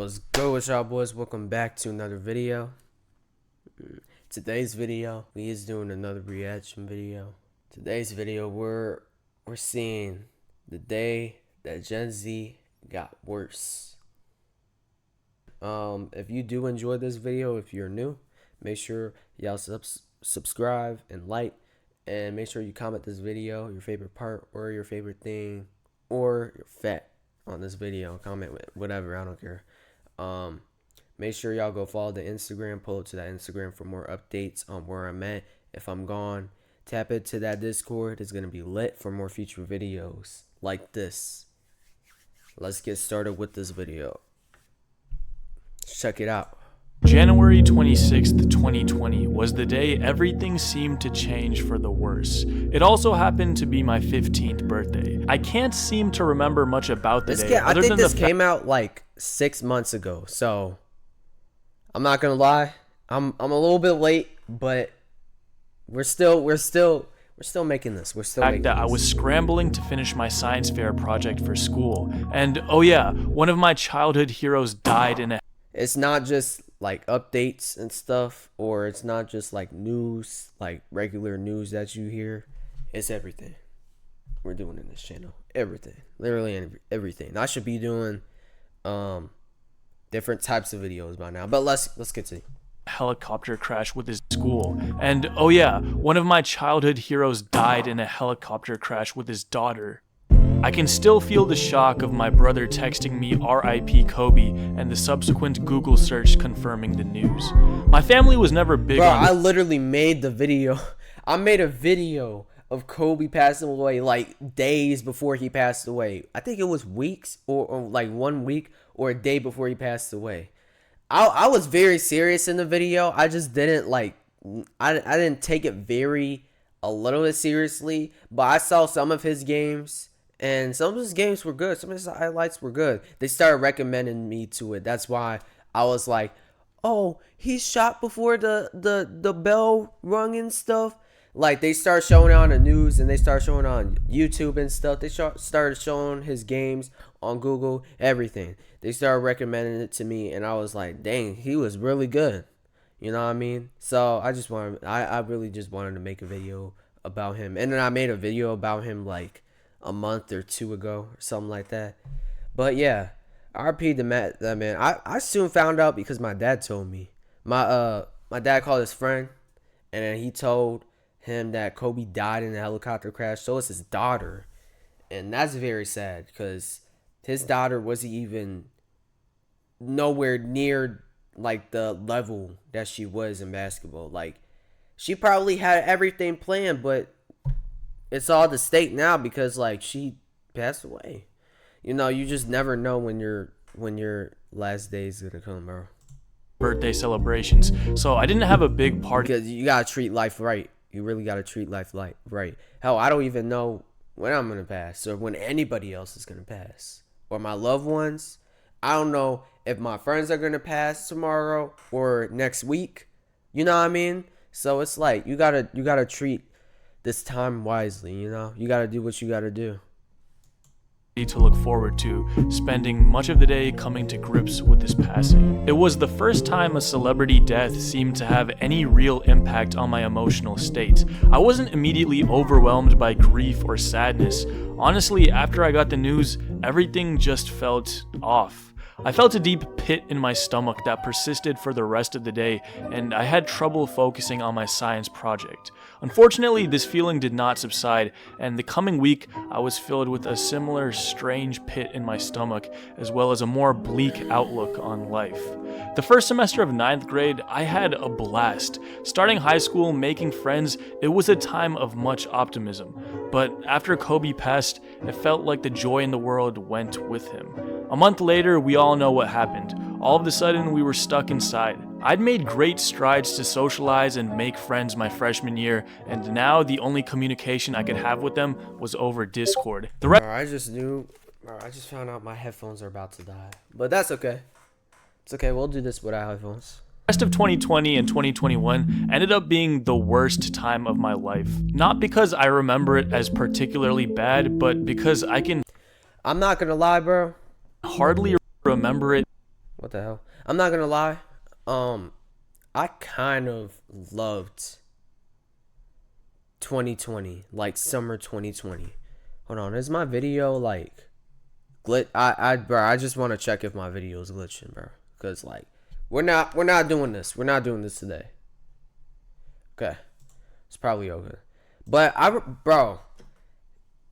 What's good with y'all boys? Welcome back to another video. Today's video, we is doing another reaction video. Today's video, we're seeing the day that Gen Z got worse. If you do enjoy this video, if you're new, make sure y'all subscribe and like, and make sure you comment this video, your favorite part or your favorite thing or your fat on this video. Comment whatever, I don't care. Make sure y'all go follow the Instagram, pull up to that Instagram for more updates on where I'm at. If I'm gone, tap into that Discord. It's gonna be lit for more future videos like this. Let's get started with this video. Check it out. January 26th, 2020 was the day everything seemed to change for the worse. It also happened to be my 15th birthday. I can't seem to remember much about the day. I think this came out like 6 months ago, so I'm not gonna lie. I'm a little bit late, but we're still making this. I was scrambling to finish my science fair project for school, and oh yeah, one of my childhood heroes died in a. It's not just like updates and stuff, or it's not just like news, like regular news that you hear. It's everything we're doing in this channel. Everything, literally everything. I should be doing different types of videos by now, but let's continue. Helicopter crash with his school, and oh yeah, one of my childhood heroes died in a helicopter crash with his daughter. I can still feel the shock of my brother texting me RIP Kobe and the subsequent Google search confirming the news. My family was never big on I literally made the video. I made a video of Kobe passing away like days before he passed away. I think it was weeks or like 1 week or a day before he passed away. I was very serious in the video. I just didn't like, I didn't take it a little bit seriously, but I saw some of his games. And some of his games were good. Some of his highlights were good. They started recommending me to it. That's why I was like, oh, he's shot before the bell rung and stuff. Like, they start showing it on the news and they start showing on YouTube and stuff. They started showing his games on Google, everything. They started recommending it to me, and I was like, dang, he was really good. You know what I mean? So I really just wanted to make a video about him. And then I made a video about him like a month or two ago or something like that. But yeah, RP to that man. I soon found out because my dad told me. My dad called his friend, and then he told him that Kobe died in a helicopter crash. So it's his daughter, and that's very sad because his daughter wasn't even nowhere near like the level that she was in basketball. Like, she probably had everything planned, but it's all the stake now because like she passed away. You know, you just never know when your last day is gonna come, bro. Birthday celebrations, so I didn't have a big party. Because you gotta treat life right. You really gotta treat life right. Hell, I don't even know when I'm gonna pass or when anybody else is gonna pass, or my loved ones. I don't know if my friends are gonna pass tomorrow or next week. You know what I mean? So it's like you gotta treat this time wisely, you know? You gotta do what you gotta do. To look forward to, spending much of the day coming to grips with his passing. It was the first time a celebrity death seemed to have any real impact on my emotional state. I wasn't immediately overwhelmed by grief or sadness. Honestly, after I got the news, everything just felt off. I felt a deep pit in my stomach that persisted for the rest of the day, and I had trouble focusing on my science project. Unfortunately, this feeling did not subside, and the coming week, I was filled with a similar strange pit in my stomach, as well as a more bleak outlook on life. The first semester of 9th grade, I had a blast. Starting high school, making friends, it was a time of much optimism. But after Kobe passed, it felt like the joy in the world went with him. A month later, we all know what happened. All of a sudden, we were stuck inside. I'd made great strides to socialize and make friends my freshman year, and now the only communication I could have with them was over Discord. I just found out my headphones are about to die. But that's okay. It's okay, we'll do this without headphones. The rest of 2020 and 2021 ended up being the worst time of my life. Not because I remember it as particularly bad, but because I'm not gonna lie, bro. Hardly remember it What the hell? I'm not gonna lie. I kind of loved 2020, like summer 2020. Hold on, is my video like glitch? I just want to check if my video is glitching, bro. Cause like we're not doing this. We're not doing this today. Okay, it's probably okay. But bro,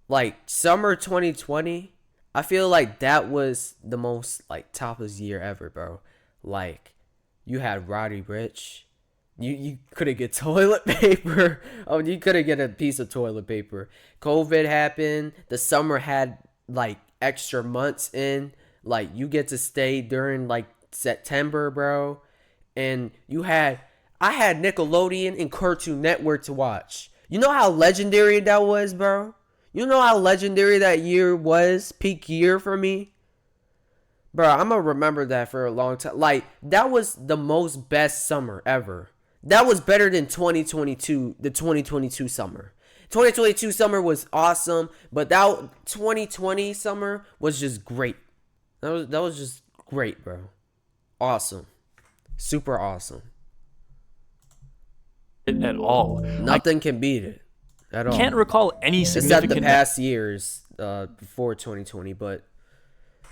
like summer 2020, I feel like that was the most like toppest year ever, bro. Like you had Roddy Ricch. You couldn't get toilet paper. Oh, you couldn't get a piece of toilet paper. COVID happened. The summer had like extra months in. Like you get to stay during like September, bro. And I had Nickelodeon and Cartoon Network to watch. You know how legendary that was, bro? You know how legendary that year was? Peak year for me? Bro, I'm gonna remember that for a long time. Like, that was the most best summer ever. That was better than 2022, the 2022 summer. 2022 summer was awesome, but that 2020 summer was just great. That was just great, bro. Awesome. Super awesome. At all. Nothing can beat it at all. Can't recall any Except significant the past years before 2020, but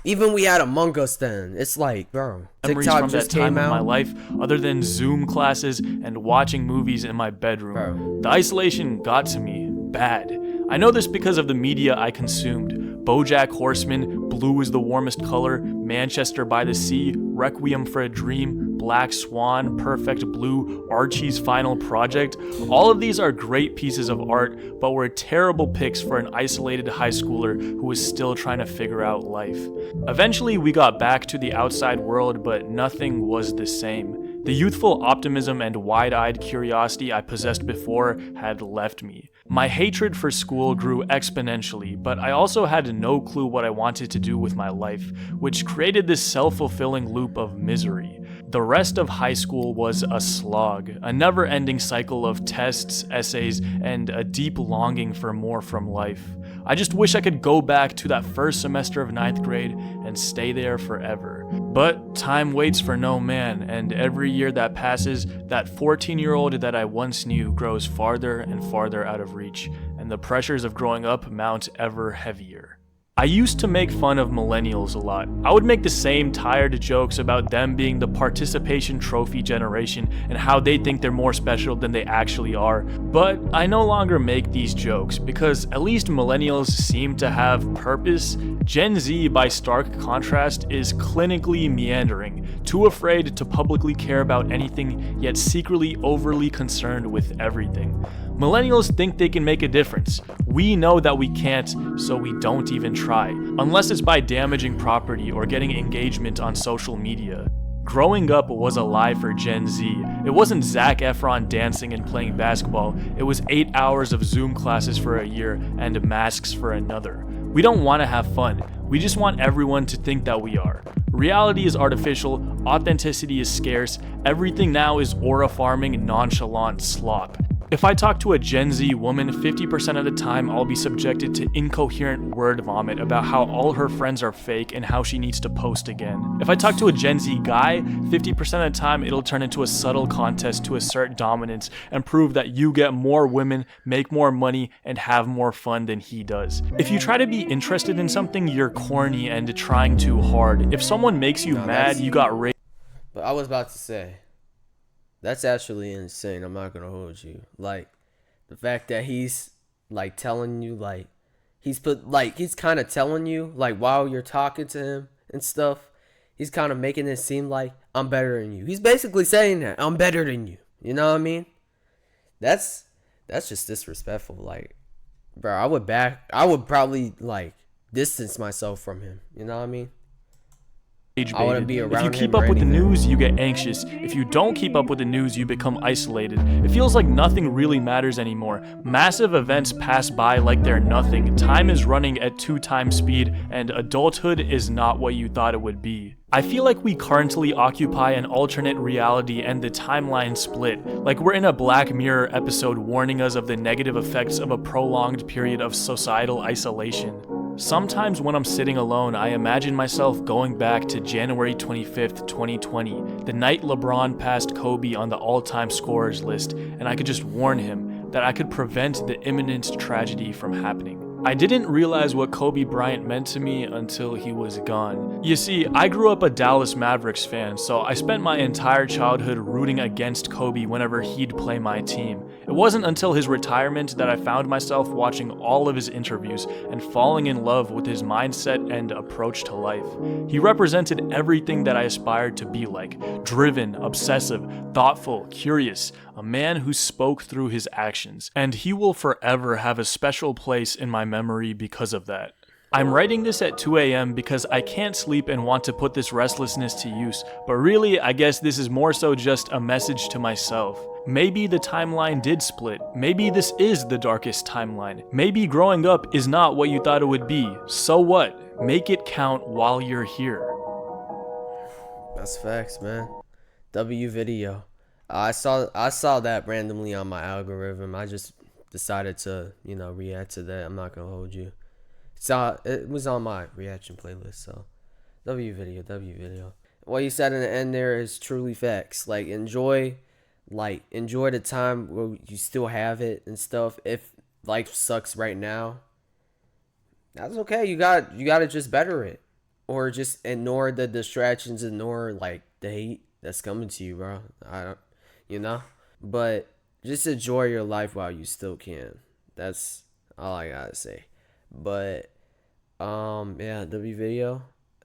even we had Among Us then. It's like, bro, memories TikTok from just that time came of my out. life other than Zoom classes and watching movies in my bedroom. Bro. The isolation got to me bad. I know this because of the media I consumed. BoJack Horseman, Blue is the Warmest Color, Manchester by the Sea, Requiem for a Dream, Black Swan, Perfect Blue, Archie's Final Project. All of these are great pieces of art, but were terrible picks for an isolated high schooler who was still trying to figure out life. Eventually, we got back to the outside world, but nothing was the same. The youthful optimism and wide-eyed curiosity I possessed before had left me. My hatred for school grew exponentially, but I also had no clue what I wanted to do with my life, which created this self-fulfilling loop of misery. The rest of high school was a slog, a never-ending cycle of tests, essays, and a deep longing for more from life. I just wish I could go back to that first semester of 9th grade and stay there forever. But time waits for no man, and every year that passes, that 14-year-old that I once knew grows farther and farther out of reach, and the pressures of growing up mount ever heavier. I used to make fun of millennials a lot. I would make the same tired jokes about them being the participation trophy generation and how they think they're more special than they actually are. But I no longer make these jokes because at least millennials seem to have purpose. Gen Z, by stark contrast, is clinically meandering, too afraid to publicly care about anything, yet secretly overly concerned with everything. Millennials think they can make a difference. We know that we can't, so we don't even try, unless it's by damaging property or getting engagement on social media. Growing up was a lie for Gen Z. It wasn't Zac Efron dancing and playing basketball. It was 8 hours of Zoom classes for a year and masks for another. We don't want to have fun. We just want everyone to think that we are. Reality is artificial, authenticity is scarce, everything now is aura farming, nonchalant slop. If I talk to a Gen Z woman, 50% of the time I'll be subjected to incoherent word vomit about how all her friends are fake and how she needs to post again. If I talk to a Gen Z guy, 50% of the time it'll turn into a subtle contest to assert dominance and prove that you get more women, make more money, and have more fun than he does. If you try to be interested in something, you're corny and trying too hard. If someone makes you mad, you got raped. But I was about to say, that's actually insane. I'm not gonna hold you. Like, the fact that he's like telling you, like, he's kind of telling you, like, while you're talking to him and stuff, he's kind of making it seem like I'm better than you. He's basically saying that I'm better than you. You know what I mean? That's just disrespectful. Like, bro, I would probably like distance myself from him. You know what I mean? I wouldn't be around If you him keep or up with the anything. news, you get anxious. If you don't keep up with the news, you become isolated. It feels like nothing really matters anymore. Massive events pass by like they're nothing. Time is running at 2 times speed, and adulthood is not what you thought it would be. I feel like we currently occupy an alternate reality and the timeline split, like we're in a Black Mirror episode warning us of the negative effects of a prolonged period of societal isolation. Sometimes when I'm sitting alone, I imagine myself going back to January 25th, 2020, the night LeBron passed Kobe on the all-time scorers list, and I could just warn him that I could prevent the imminent tragedy from happening. I didn't realize what Kobe Bryant meant to me until he was gone. You see, I grew up a Dallas Mavericks fan, so I spent my entire childhood rooting against Kobe whenever he'd play my team. It wasn't until his retirement that I found myself watching all of his interviews and falling in love with his mindset and approach to life. He represented everything that I aspired to be like: driven, obsessive, thoughtful, curious, a man who spoke through his actions, and he will forever have a special place in my memory because of that. I'm writing this at 2 a.m. because I can't sleep and want to put this restlessness to use, but really, I guess this is more so just a message to myself. Maybe the timeline did split. Maybe this is the darkest timeline. Maybe growing up is not what you thought it would be. So what? Make it count while you're here. That's facts, man. W video. I saw that randomly on my algorithm. I just decided to, react to that. I'm not gonna hold you. It was on my reaction playlist, so W video. What you said in the end there is truly facts. Enjoy the time where you still have it and stuff. If life sucks right now, that's okay. You gotta just better it, or just ignore the distractions, ignore the hate that's coming to you, bro. But just enjoy your life while you still can. That's all I gotta say. But yeah, W video.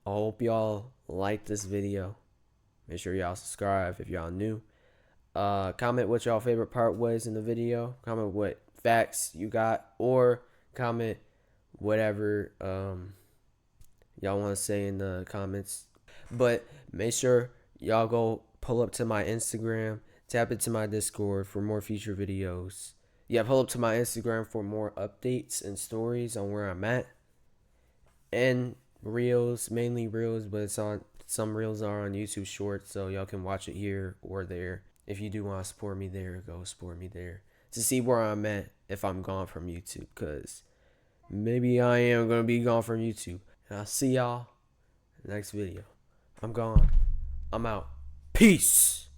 I hope y'all like this video. Make sure y'all subscribe if y'all new. Comment what y'all favorite part was in the video. Comment what facts you got, or comment whatever y'all want to say in the comments. But make sure y'all go pull up to my Instagram, tap into my Discord for more future videos. Yeah, pull up to my Instagram for more updates and stories on where I'm at. And reels, mainly reels, but some reels are on YouTube Shorts, so y'all can watch it here or there. If you do want to support me there, go support me there to see where I'm at if I'm gone from YouTube, because maybe I am going to be gone from YouTube. And I'll see y'all in the next video. I'm gone. I'm out. Peace.